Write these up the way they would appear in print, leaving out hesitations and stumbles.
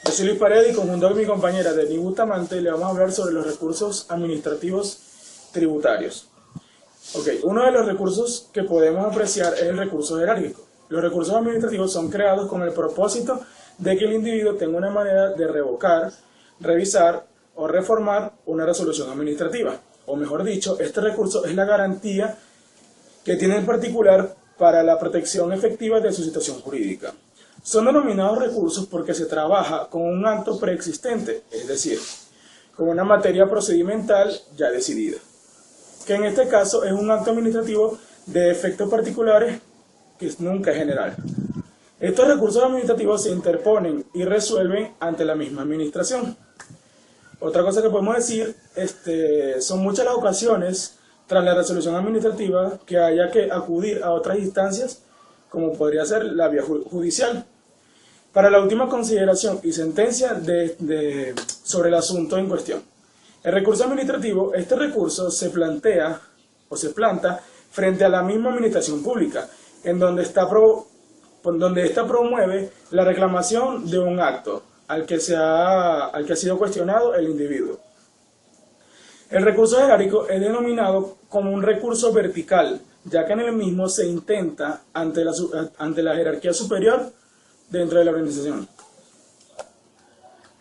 Yo soy Luis Paredes y conjunto con mi compañera Denis Bustamante le vamos a hablar sobre los recursos administrativos tributarios. Uno de los recursos que podemos apreciar es el recurso jerárquico. Los recursos administrativos son creados con el propósito de que el individuo tenga una manera de revocar, revisar o reformar una resolución administrativa. O mejor dicho, este recurso es la garantía que tiene en particular para la protección efectiva de su situación jurídica. Son denominados recursos porque se trabaja con un acto preexistente, es decir, con una materia procedimental ya decidida, que en este caso es un acto administrativo de efectos particulares que nunca es general. Estos recursos administrativos se interponen y resuelven ante la misma administración. Otra cosa que podemos decir, son muchas las ocasiones tras la resolución administrativa que haya que acudir a otras instancias, como podría ser la vía judicial, para la última consideración y sentencia sobre el asunto en cuestión. El recurso administrativo, este recurso se plantea o se planta frente a la misma administración pública, en donde esta promueve la reclamación de un acto al que ha sido cuestionado el individuo. El recurso jerárquico es denominado como un recurso vertical, ya que en el mismo se intenta ante la jerarquía superior dentro de la organización.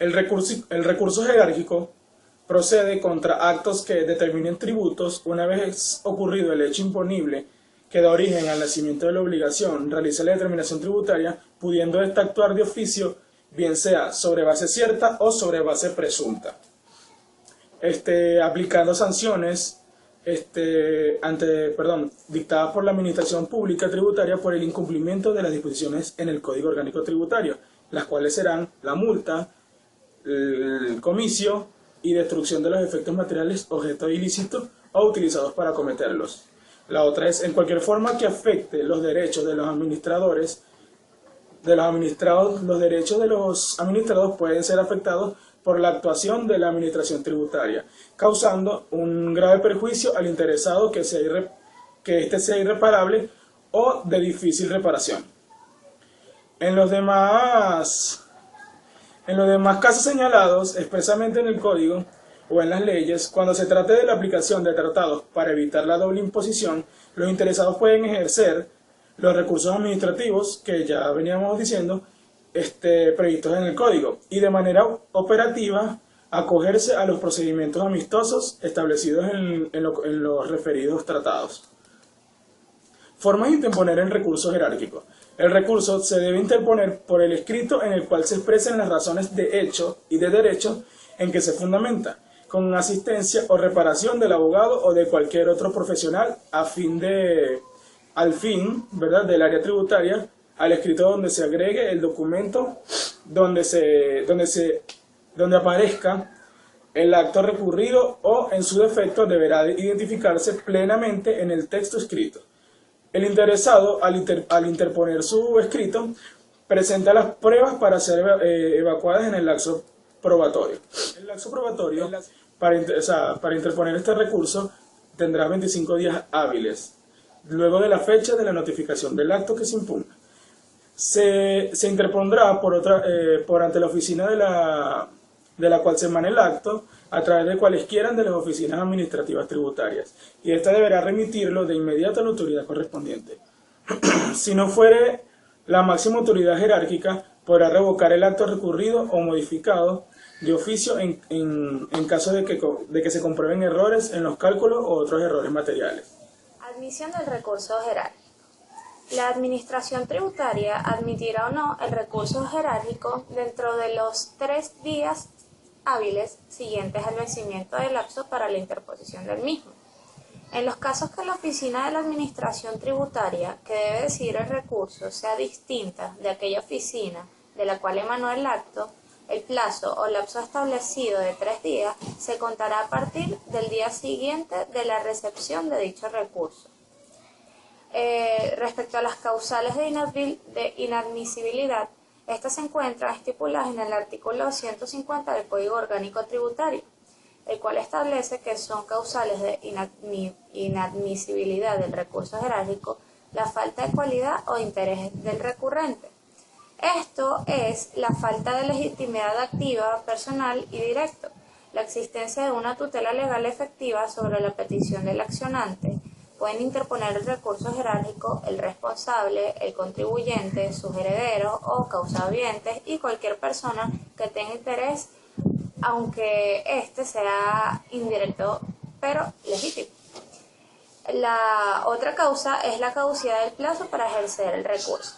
El recurso jerárquico procede contra actos que determinen tributos una vez ocurrido el hecho imponible que da origen al nacimiento de la obligación, realiza la determinación tributaria, pudiendo ésta actuar de oficio, bien sea sobre base cierta o sobre base presunta, aplicando sanciones dictadas por la Administración Pública Tributaria por el incumplimiento de las disposiciones en el Código Orgánico Tributario, las cuales serán la multa, el comicio y destrucción de los efectos materiales objeto ilícito o utilizados para cometerlos. La otra es en cualquier forma que afecte los derechos de los administradores. Los derechos de los administrados pueden ser afectados por la actuación de la administración tributaria, causando un grave perjuicio al interesado que éste sea irreparable o de difícil reparación. En los demás casos señalados expresamente en el Código o en las leyes, cuando se trate de la aplicación de tratados para evitar la doble imposición, los interesados pueden ejercer los recursos administrativos que ya veníamos diciendo, previstos en el Código, y de manera operativa acogerse a los procedimientos amistosos establecidos en los referidos tratados. Formas de interponer el recurso jerárquico. El recurso se debe interponer por el escrito en el cual se expresan las razones de hecho y de derecho en que se fundamenta, con asistencia o reparación del abogado o de cualquier otro profesional al fin del área tributaria, al escrito donde se agregue el documento donde aparezca el acto recurrido o, en su defecto, deberá identificarse plenamente en el texto escrito. El interesado, al interponer su escrito, presenta las pruebas para ser evacuadas en el lapso probatorio. El lapso probatorio, para interponer este recurso, tendrá 25 días hábiles, luego de la fecha de la notificación del acto que se impugna. Se interpondrá por ante la oficina de la cual se emane el acto, a través de cualesquiera de las oficinas administrativas tributarias, y ésta deberá remitirlo de inmediato a la autoridad correspondiente. Si no fuere la máxima autoridad jerárquica, podrá revocar el acto recurrido o modificado de oficio en caso de que se comprueben errores en los cálculos o otros errores materiales. Admisión del recurso jerárquico. La Administración Tributaria admitirá o no el recurso jerárquico dentro de los 3 días hábiles siguientes al vencimiento del lapso para la interposición del mismo. En los casos que la oficina de la Administración Tributaria que debe decidir el recurso sea distinta de aquella oficina de la cual emanó el acto, el plazo o lapso establecido de 3 días se contará a partir del día siguiente de la recepción de dicho recurso. Respecto a las causales de inadmisibilidad, estas se encuentran estipuladas en el artículo 150 del Código Orgánico Tributario, el cual establece que son causales de inadmisibilidad del recurso jerárquico la falta de cualidad o interés del recurrente, Esto es la falta de legitimidad activa, personal y directa, la existencia de una tutela legal efectiva sobre la petición del accionante. Pueden interponer el recurso jerárquico el responsable, el contribuyente, sus herederos o causahabientes y cualquier persona que tenga interés, aunque éste sea indirecto pero legítimo. La otra causa es la caducidad del plazo para ejercer el recurso.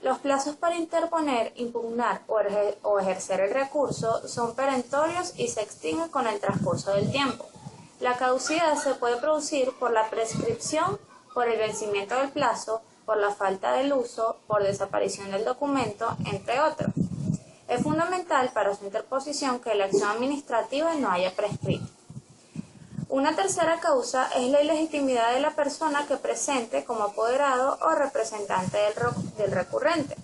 Los plazos para interponer, impugnar o ejercer el recurso son perentorios y se extinguen con el transcurso del tiempo. La caducidad se puede producir por la prescripción, por el vencimiento del plazo, por la falta del uso, por desaparición del documento, entre otros. Es fundamental para su interposición que la acción administrativa no haya prescrito. Una tercera causa es la ilegitimidad de la persona que presente como apoderado o representante del recurrente,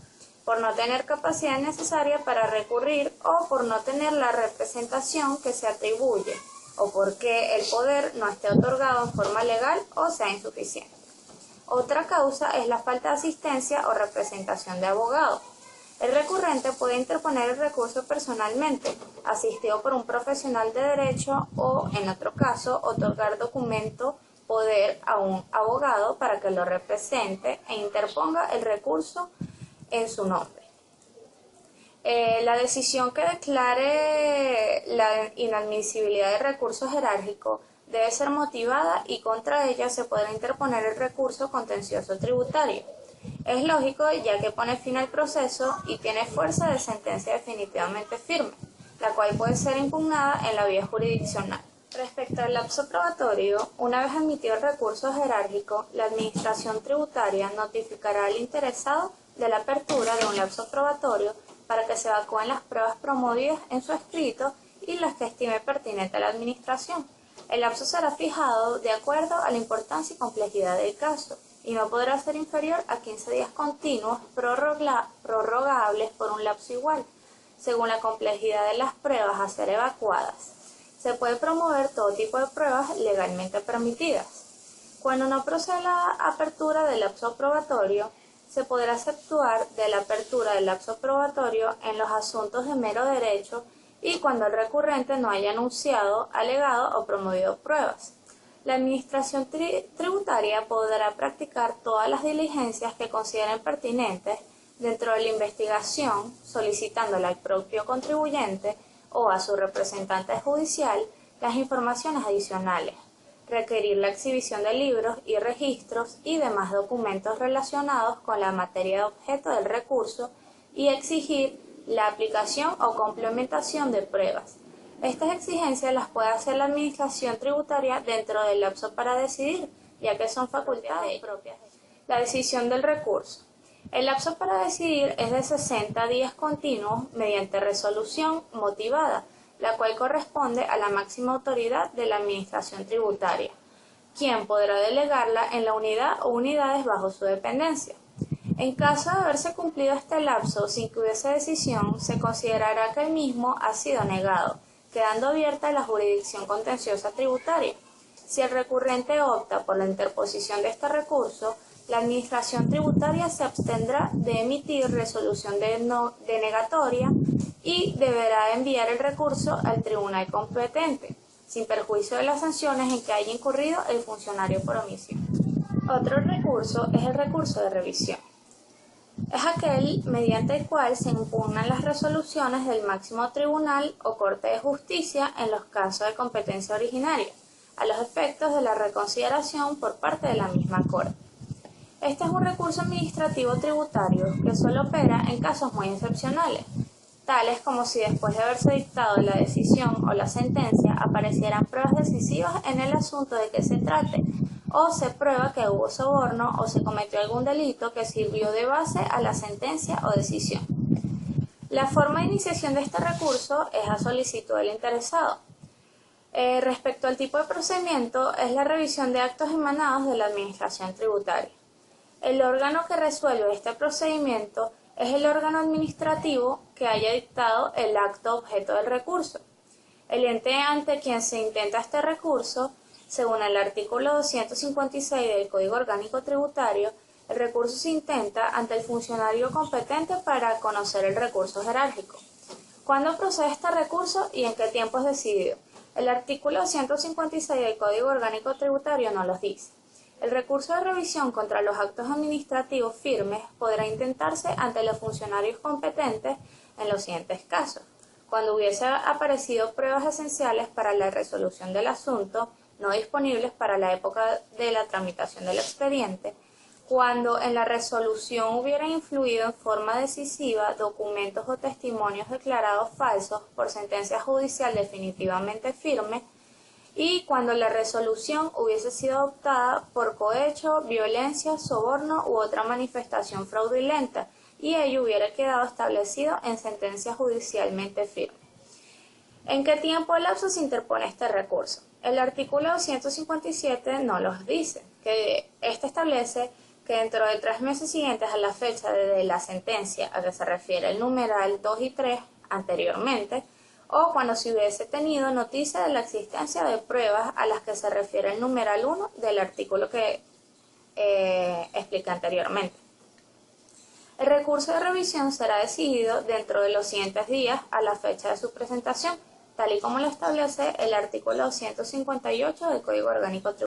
por no tener capacidad necesaria para recurrir o por no tener la representación que se atribuye, o porque el poder no esté otorgado en forma legal o sea insuficiente. Otra causa es la falta de asistencia o representación de abogado. El recurrente puede interponer el recurso personalmente, asistido por un profesional de derecho o, en otro caso, otorgar documento poder a un abogado para que lo represente e interponga el recurso en su nombre. La decisión que declare la inadmisibilidad del recurso jerárquico debe ser motivada y contra ella se podrá interponer el recurso contencioso tributario. Es lógico ya que pone fin al proceso y tiene fuerza de sentencia definitivamente firme, la cual puede ser impugnada en la vía jurisdiccional. Respecto al lapso probatorio, una vez admitido el recurso jerárquico, la Administración Tributaria notificará al interesado de la apertura de un lapso probatorio para que se evacúen las pruebas promovidas en su escrito y las que estime pertinente a la Administración. El lapso será fijado de acuerdo a la importancia y complejidad del caso y no podrá ser inferior a 15 días continuos prorrogables por un lapso igual, según la complejidad de las pruebas a ser evacuadas. Se puede promover todo tipo de pruebas legalmente permitidas. Cuando no procede la apertura del lapso probatorio, se podrá exceptuar de la apertura del lapso probatorio en los asuntos de mero derecho y cuando el recurrente no haya anunciado, alegado o promovido pruebas. La Administración Tributaria podrá practicar todas las diligencias que consideren pertinentes dentro de la investigación, solicitándole al propio contribuyente o a su representante judicial las informaciones adicionales, requerir la exhibición de libros y registros y demás documentos relacionados con la materia de objeto del recurso y exigir la aplicación o complementación de pruebas. Estas exigencias las puede hacer la Administración Tributaria dentro del lapso para decidir, ya que son facultades propias. La decisión del recurso. El lapso para decidir es de 60 días continuos mediante resolución motivada, la cual corresponde a la máxima autoridad de la Administración Tributaria, quien podrá delegarla en la unidad o unidades bajo su dependencia. En caso de haberse cumplido este lapso sin que hubiese decisión, se considerará que el mismo ha sido negado, quedando abierta la jurisdicción contenciosa tributaria. Si el recurrente opta por la interposición de este recurso, la Administración Tributaria se abstendrá de emitir resolución denegatoria y deberá enviar el recurso al tribunal competente, sin perjuicio de las sanciones en que haya incurrido el funcionario por omisión. Otro recurso es el recurso de revisión. Es aquel mediante el cual se impugnan las resoluciones del máximo tribunal o Corte de Justicia en los casos de competencia originaria, a los efectos de la reconsideración por parte de la misma Corte. Este es un recurso administrativo tributario que solo opera en casos muy excepcionales, tales como si después de haberse dictado la decisión o la sentencia aparecieran pruebas decisivas en el asunto de que se trate, o se prueba que hubo soborno o se cometió algún delito que sirvió de base a la sentencia o decisión. La forma de iniciación de este recurso es a solicitud del interesado. Respecto al tipo de procedimiento, es la revisión de actos emanados de la Administración Tributaria. El órgano que resuelve este procedimiento es el órgano administrativo que haya dictado el acto objeto del recurso. El ente ante quien se intenta este recurso, según el artículo 256 del Código Orgánico Tributario, El recurso se intenta ante el funcionario competente para conocer el recurso jerárquico. ¿Cuándo procede este recurso y en qué tiempo es decidido? El artículo 156 del Código Orgánico Tributario no los dice. El recurso de revisión contra los actos administrativos firmes podrá intentarse ante los funcionarios competentes en los siguientes casos: cuando hubiese aparecido pruebas esenciales para la resolución del asunto, no disponibles para la época de la tramitación del expediente; cuando en la resolución hubiera influido en forma decisiva documentos o testimonios declarados falsos por sentencia judicial definitivamente firme; y cuando la resolución hubiese sido adoptada por cohecho, violencia, soborno u otra manifestación fraudulenta, y ello hubiera quedado establecido en sentencia judicialmente firme. ¿En qué tiempo o lapso se interpone este recurso? El artículo 257 no los dice, que este establece que dentro de 3 meses siguientes a la fecha de la sentencia a que se refiere el numeral 2 y 3 anteriormente, o cuando se hubiese tenido noticia de la existencia de pruebas a las que se refiere el numeral 1 del artículo que expliqué anteriormente. El recurso de revisión será decidido dentro de los siguientes días a la fecha de su presentación, tal y como lo establece el artículo 158 del Código Orgánico Tributario.